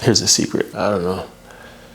Here's a secret. I don't know.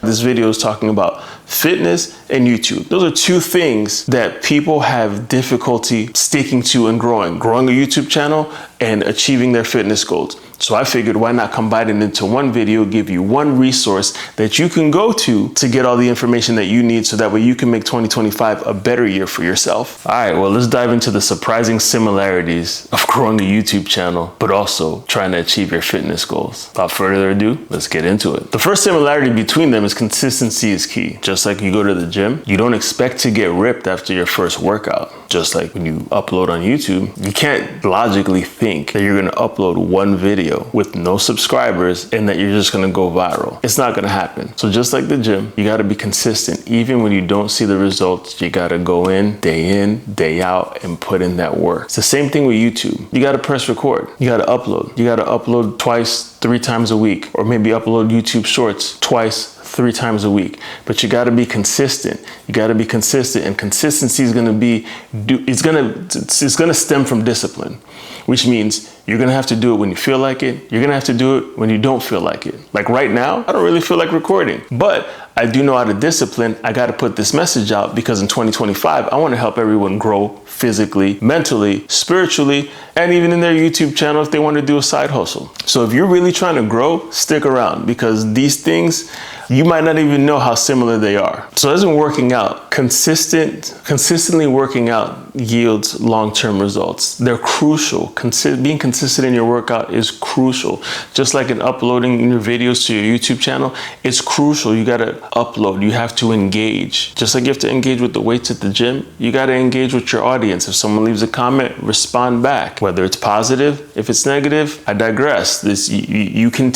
This video is talking about fitness and YouTube. Those are two things that people have difficulty sticking to and growing a YouTube channel and achieving their fitness goals. So I figured, why not combine it into one video, give you one resource that you can go to get all the information that you need, so that way you can make 2025 a better year for yourself. All right, well, let's dive into the surprising similarities of growing a YouTube channel, but also trying to achieve your fitness goals. Without further ado, let's get into it. The first similarity between them is consistency is key. Just like you go to the gym, you don't expect to get ripped after your first workout. Just like when you upload on YouTube, you can't logically think that you're gonna upload one video with no subscribers and that you're just gonna go viral. It's not gonna happen. So just like the gym, you gotta be consistent. Even when you don't see the results, you gotta go in, day out, and put in that work. It's the same thing with YouTube. You gotta press record. You gotta upload. You gotta upload twice, 3 times a week, or maybe upload YouTube shorts twice, 3 times a week. But you got to be consistent. You got to be consistent, and consistency is going to be, it's going to stem from discipline, which means you're going to have to do it when you feel like it. You're going to have to do it when you don't feel like it. Like right now, I don't really feel like recording, but I do know out of discipline, I got to put this message out, because in 2025, I want to help everyone grow physically, mentally, spiritually, and even in their YouTube channel if they want to do a side hustle. So if you're really trying to grow, stick around, because these things, you might not even know how similar they are. So as in working out, consistently working out yields long-term results. They're crucial. Being consistent in your workout is crucial. Just like in uploading your videos to your YouTube channel, it's crucial. You gotta upload, you have to engage. Just like you have to engage with the weights at the gym, you gotta engage with your audience. If someone leaves a comment, respond back. Whether it's positive, if it's negative, I digress. You can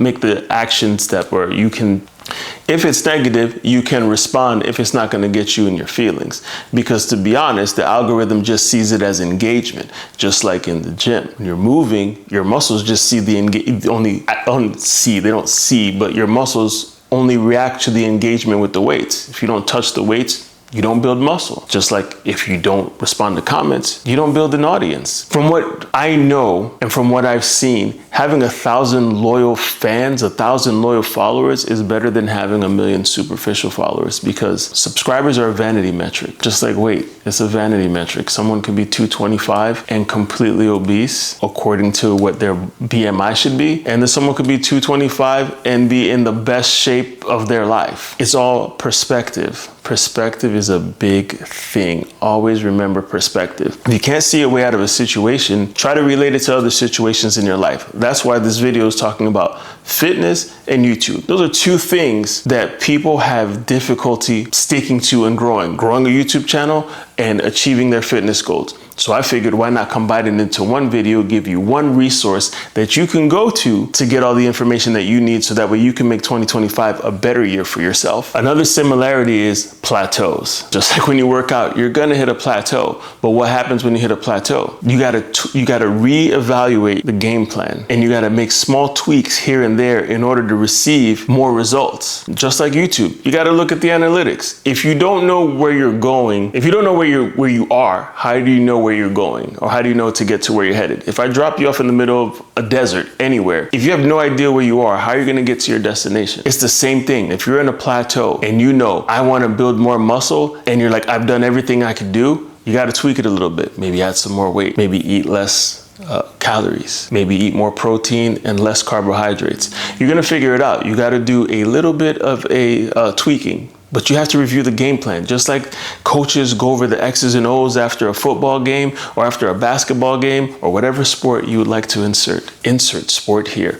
make the action step where you can, if it's negative, you can respond if it's not going to get you in your feelings. Because to be honest, the algorithm just sees it as engagement. Just like in the gym, when you're moving, your muscles just see they don't see, but your muscles only react to the engagement with the weights. If you don't touch the weights, you don't build muscle. Just like if you don't respond to comments, you don't build an audience. From what I know and from what I've seen, having 1,000 loyal fans, 1,000 loyal followers is better than having 1 million superficial followers, because subscribers are a vanity metric. Just like weight, it's a vanity metric. Someone could be 225 and completely obese according to what their BMI should be. And then someone could be 225 and be in the best shape of their life. It's all perspective. Perspective is a big thing. Always remember perspective. If you can't see a way out of a situation, try to relate it to other situations in your life. That's why this video is talking about fitness and YouTube. Those are two things that people have difficulty sticking to and growing a YouTube channel and achieving their fitness goals. So I figured, why not combine it into one video, give you one resource that you can go to get all the information that you need, so that way you can make 2025 a better year for yourself. Another similarity is plateaus. Just like when you work out, you're gonna hit a plateau. But what happens when you hit a plateau? You gotta reevaluate the game plan, and you gotta make small tweaks here and there in order to receive more results. Just like YouTube, you gotta look at the analytics. If you don't know where you're going, if you don't know where you are, how do you know where you're going? Or how do you know to get to where you're headed? If I drop you off in the middle of a desert anywhere, if you have no idea where you are, how are you going to get to your destination? It's the same thing. If you're in a plateau and you know, I want to build more muscle, and you're like, I've done everything I could do, you got to tweak it a little bit. Maybe add some more weight, maybe eat less calories, maybe eat more protein and less carbohydrates. You're going to figure it out. You got to do a little bit of a tweaking. But you have to review the game plan. Just like coaches go over the X's and O's after a football game or after a basketball game or whatever sport you would like to insert sport here.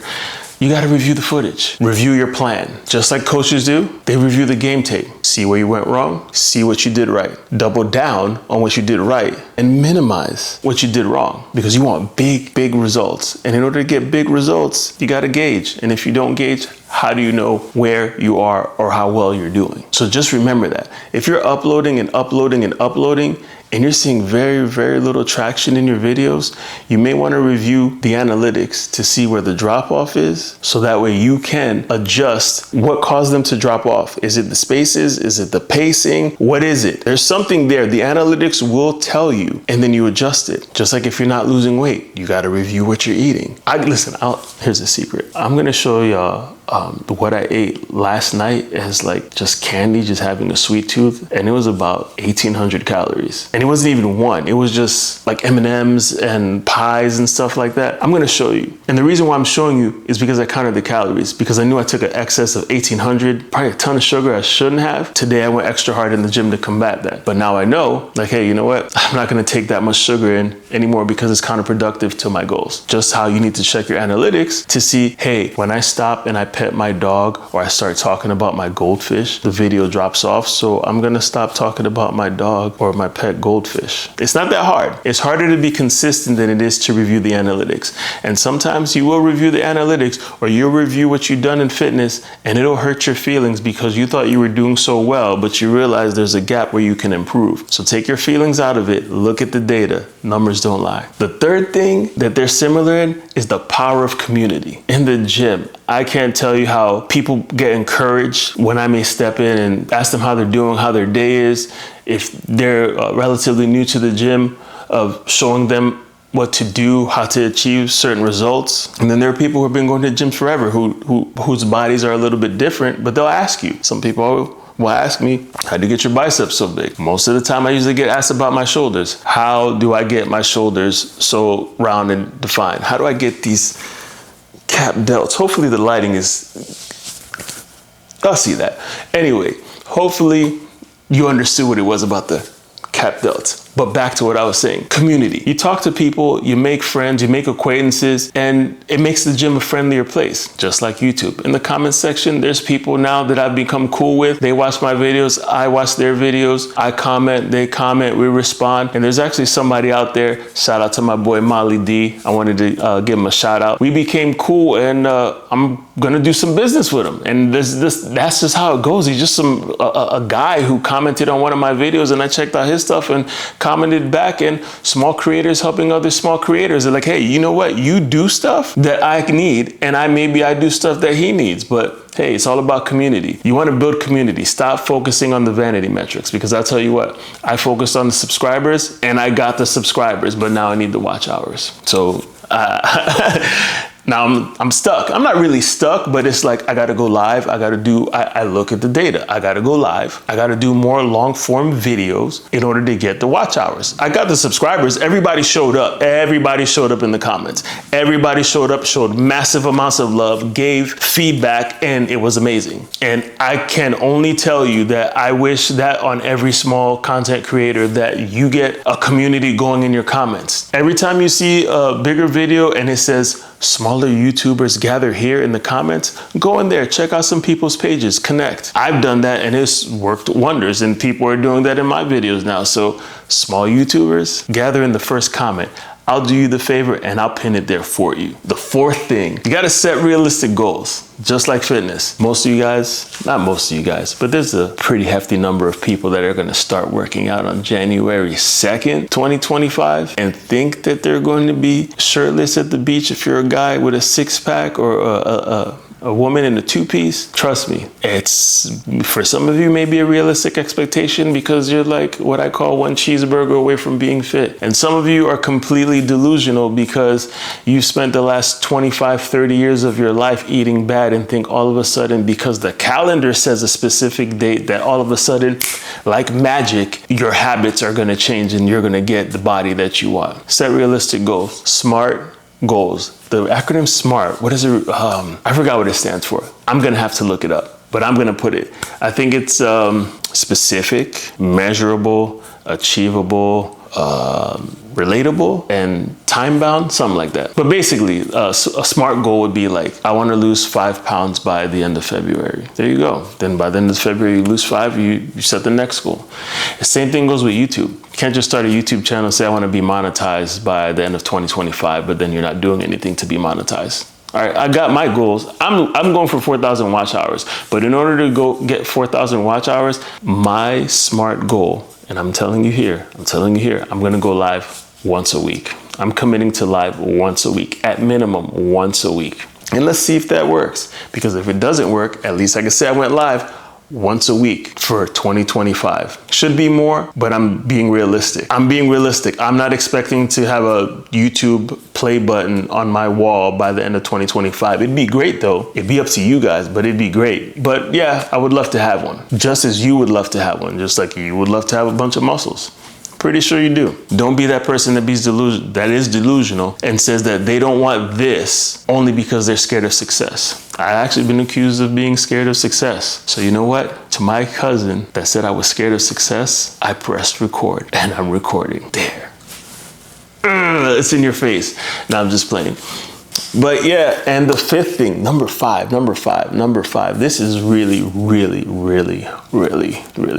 You got to review the footage, review your plan. Just like coaches do, they review the game tape, see where you went wrong, see what you did right, double down on what you did right, and minimize what you did wrong, because you want big results. And in order to get big results, you got to gauge. And if you don't gauge, how do you know where you are or how well you're doing? So just remember that. If you're uploading and uploading and uploading, and you're seeing very little traction in your videos, you may want to review the analytics to see where the drop off is, so that way you can adjust what caused them to drop off. Is it the spaces? Is it the pacing? What is it? There's something there. The analytics will tell you, and then you adjust it. Just like if you're not losing weight, you got to review what you're eating. Here's a secret. I'm going to show y'all what I ate last night as like just candy, just having a sweet tooth, and it was about 1,800 calories. And it wasn't even one. It was just like M&Ms and pies and stuff like that. I'm gonna show you. And the reason why I'm showing you is because I counted the calories, because I knew I took an excess of 1,800, probably a ton of sugar I shouldn't have. Today I went extra hard in the gym to combat that. But now I know, like, hey, you know what? I'm not gonna take that much sugar in anymore because it's counterproductive to my goals. Just how you need to check your analytics to see, hey, when I stop and I pet my dog or I start talking about my goldfish, the video drops off. So I'm gonna stop talking about my dog or my pet goldfish. It's not that hard. It's harder to be consistent than it is to review the analytics. And sometimes you will review the analytics or you'll review what you've done in fitness and it'll hurt your feelings because you thought you were doing so well, but you realize there's a gap where you can improve. So take your feelings out of it, look at the data, numbers don't lie. The third thing that they're similar in is the power of community. In the gym, I can't tell you how people get encouraged when I may step in and ask them how they're doing, how their day is, if they're relatively new to the gym, of showing them what to do, how to achieve certain results. And then there are people who have been going to the gym forever whose bodies are a little bit different, but they'll ask you. Some people will ask me, how do you get your biceps so big? Most of the time I usually get asked about my shoulders. How do I get my shoulders so round and defined? How do I get these cap delts? Hopefully the lighting is, I'll see that. Anyway, hopefully you understood what it was about the cap delts. But back to what I was saying, community. You talk to people, you make friends, you make acquaintances, and it makes the gym a friendlier place, just like YouTube. In the comments section, there's people now that I've become cool with. They watch my videos, I watch their videos, I comment, they comment, we respond. And there's actually somebody out there, shout out to my boy Molly D. I wanted to give him a shout out. We became cool and I'm gonna do some business with him. And that's just how it goes. He's just a guy who commented on one of my videos and I checked out his stuff and commented back, and small creators helping other small creators. They're like, hey, you know what? You do stuff that I need, and maybe I do stuff that he needs. But hey, it's all about community. You want to build community. Stop focusing on the vanity metrics, because I'll tell you what, I focused on the subscribers and I got the subscribers, but now I need the watch hours. So now I'm stuck. I'm not really stuck, but it's like, I gotta go live. I look at the data. I gotta go live. I gotta do more long form videos in order to get the watch hours. I got the subscribers. Everybody showed up. Everybody showed up in the comments. Everybody showed up, showed massive amounts of love, gave feedback, and it was amazing. And I can only tell you that I wish that on every small content creator, that you get a community going in your comments. Every time you see a bigger video and it says, smaller YouTubers gather here in the comments, go in there, check out some people's pages, connect. I've done that and it's worked wonders, and people are doing that in my videos now. So small YouTubers, gather in the first comment. I'll do you the favor and I'll pin it there for you. The fourth thing, you gotta set realistic goals, just like fitness. Most of you guys, not most of you guys, but there's a pretty hefty number of people that are gonna start working out on January 2nd, 2025, and think that they're going to be shirtless at the beach if you're a guy with a six-pack or a woman in a two-piece. Trust me, it's, for some of you, maybe a realistic expectation because you're like what I call one cheeseburger away from being fit. And some of you are completely delusional because you've spent the last 25, 30 years of your life eating bad and think all of a sudden, because the calendar says a specific date, that all of a sudden, like magic, your habits are gonna change and you're gonna get the body that you want. Set realistic goals. SMART goals. The acronym SMART, what is it? I forgot what it stands for. I'm gonna have to look it up, but I'm gonna put it. I think it's specific, measurable, achievable, relatable, and time-bound, something like that. But basically, a SMART goal would be like, I wanna lose 5 pounds by the end of February. There you go. Then by the end of February, you lose 5, you set the next goal. The same thing goes with YouTube. You can't just start a YouTube channel and say, I wanna be monetized by the end of 2025, but then you're not doing anything to be monetized. All right, I got my goals. I'm going for 4,000 watch hours, but in order to go get 4,000 watch hours, my SMART goal, and I'm telling you here, I'm gonna go live once a week. I'm committing to live once a week, at minimum once a week. And let's see if that works. Because if it doesn't work, at least I can say I went live once a week for 2025. Should be more, but I'm being realistic. I'm not expecting to have a YouTube play button on my wall by the end of 2025. It'd be great though. It'd be up to you guys, but it'd be great. But yeah, I would love to have one. Just as you would love to have one, just like you would love to have a bunch of muscles. Pretty sure you do. Don't be that person that is delusional and says that they don't want this only because they're scared of success. I've actually been accused of being scared of success. So you know what? To my cousin that said I was scared of success, I pressed record and I'm recording. There. It's in your face. Now I'm just playing. But yeah, and the fifth thing, number five. This is really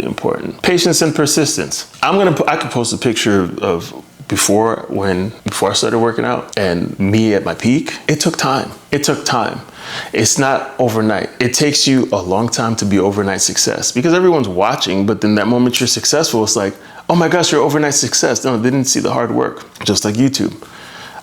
important. Patience and persistence. I could post a picture of before I started working out and me at my peak. It took time. It's not overnight. It takes you a long time to be overnight success because everyone's watching, but then that moment you're successful, it's like, oh my gosh, you're overnight success. No, they didn't see the hard work, just like YouTube.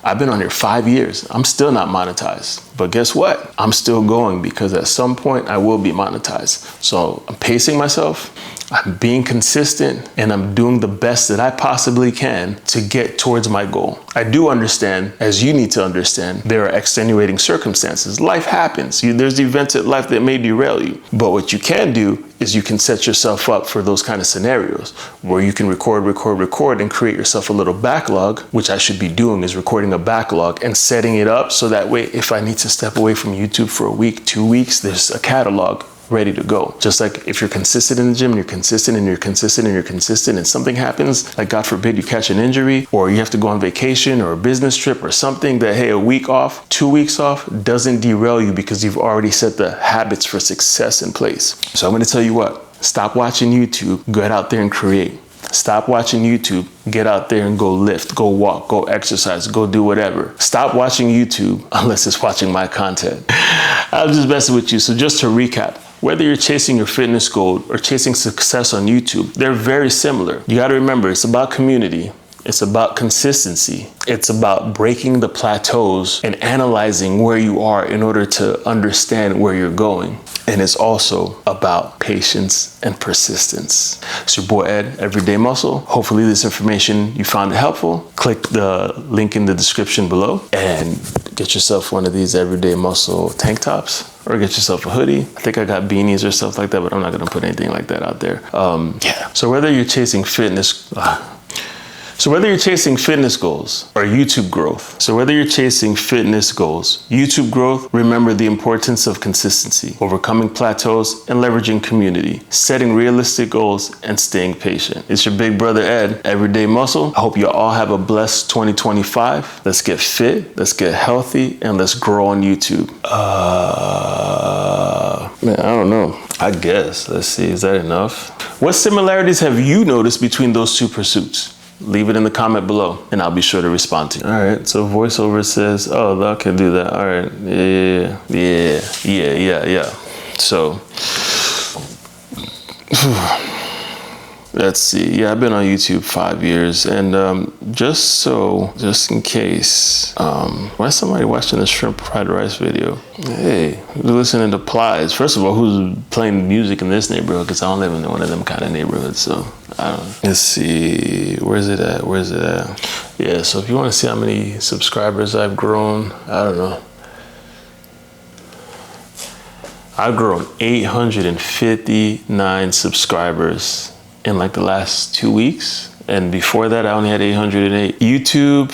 I've been on here 5 years. I'm still not monetized. But guess what? I'm still going because at some point I will be monetized. So I'm pacing myself, I'm being consistent, and I'm doing the best that I possibly can to get towards my goal. I do understand, as you need to understand, there are extenuating circumstances. Life happens. There's events in life that may derail you. But what you can do is you can set yourself up for those kind of scenarios where you can record and create yourself a little backlog, which I should be doing is recording a backlog and setting it up so that way if I need to step away from YouTube for a week, 2 weeks, there's a catalog ready to go. Just like if you're consistent in the gym, you're consistent and something happens, like God forbid you catch an injury or you have to go on vacation or a business trip or something that, hey, a week off, 2 weeks off doesn't derail you because you've already set the habits for success in place. So I'm going to tell you what, stop watching YouTube, get out there and create. Stop watching YouTube, get out there and go lift, go walk, go exercise, go do whatever. Stop watching YouTube unless it's watching my content. I'm just messing with you. So just to recap, whether you're chasing your fitness goal or chasing success on YouTube, they're very similar. You got to remember, it's about community. It's about consistency. It's about breaking the plateaus and analyzing where you are in order to understand where you're going. And it's also about patience and persistence. It's your boy Ed, Everyday Muscle. Hopefully this information, you found it helpful. Click the link in the description below and get yourself one of these Everyday Muscle tank tops or get yourself a hoodie. I think I got beanies or stuff like that, but I'm not gonna put anything like that out there. So whether you're chasing fitness, goals or YouTube growth. Remember the importance of consistency, overcoming plateaus and leveraging community, setting realistic goals and staying patient. It's your big brother Ed, Everyday Muscle. I hope you all have a blessed 2025. Let's get fit, let's get healthy, and let's grow on YouTube. Man, I don't know. I guess, let's see, is that enough? What similarities have you noticed between those two pursuits? Leave it in the comment below and I'll be sure to respond to you. All right, so voiceover says, oh, I can do that. All right, yeah. So, let's see. Yeah, I've been on YouTube 5 years and just in case, why is somebody watching the shrimp fried rice video? Hey, who's listening to Plies? First of all, who's playing music in this neighborhood? Because I don't live in one of them kind of neighborhoods, so I don't know. Let's see, where's it at? Yeah, so if you want to see how many subscribers I've grown, I don't know. I've grown 859 subscribers in like the last 2 weeks. And before that, I only had 808. YouTube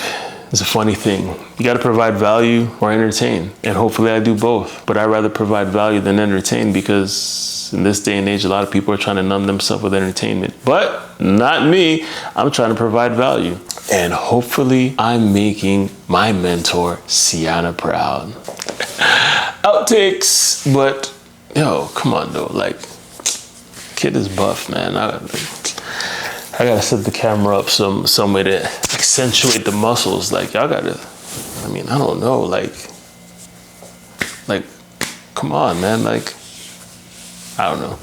is a funny thing. You got to provide value or entertain. And hopefully I do both. But I'd rather provide value than entertain because in this day and age, a lot of people are trying to numb themselves with entertainment. But not me. I'm trying to provide value. And hopefully I'm making my mentor, Sienna, proud. Outtakes. But, yo, come on though. Like, kid is buff, man. I gotta set the camera up some way to accentuate the muscles. Like y'all gotta, I mean, I don't know, like, come on, man. Like, I don't know.